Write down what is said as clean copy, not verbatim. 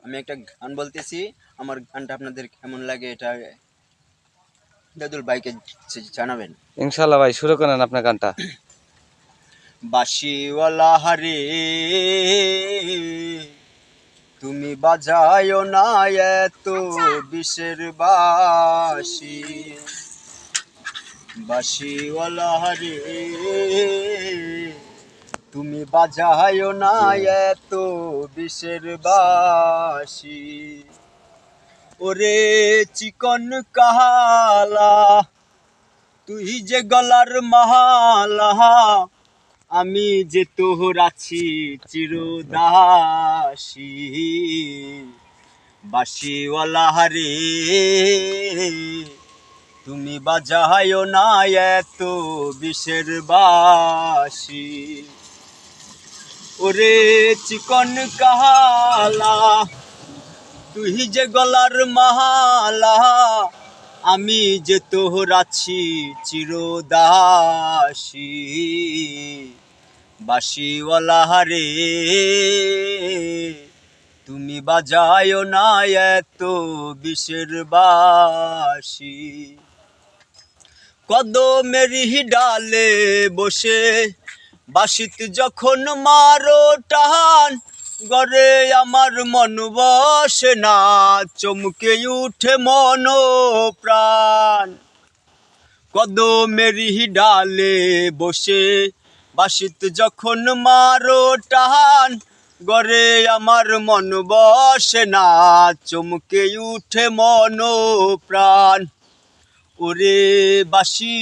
আমি একটা গান বলতেছি, আমার গানটা আপনাদের কেমন লাগে এটা দাদুল ভাইকে জানাবেন। ইনশাল্লাহ ভাই, শুরু করেন আপনার গানটা। বাঁশিওয়ালা হারে তুমি বাজায়ো না এত বিষের বাঁশি, বাঁশিওয়ালা হারে তুমি বাজায়ো না এত বিষের বাঁশি। ওরে চিকন কাহালা তুই যে গলার মালা, আমি যে তোর আছি চিরদাসী। বাঁশিওয়ালা হারে তুমি বাজায়ো না এত বিষের বাঁশি। ওরে চিকন কাহালা তুই যে গলার মালা, আমি যে তোর আছি চিরদাসী। বাঁশিওয়ালা হারে তুমি বাজায়ো না এত বিষের বাঁশি। কদমেরই ডালে বসে বাঁশিত যখন মারো টান, গরে আমার মন বসে না, চমকে উঠে মন প্রাণ। কদমেরই ডালে বসে বাঁশিত যখন মারো টান, গরে আমার মন বসে না, চমকে উঠে মন প্রাণ। ওরে বাঁশি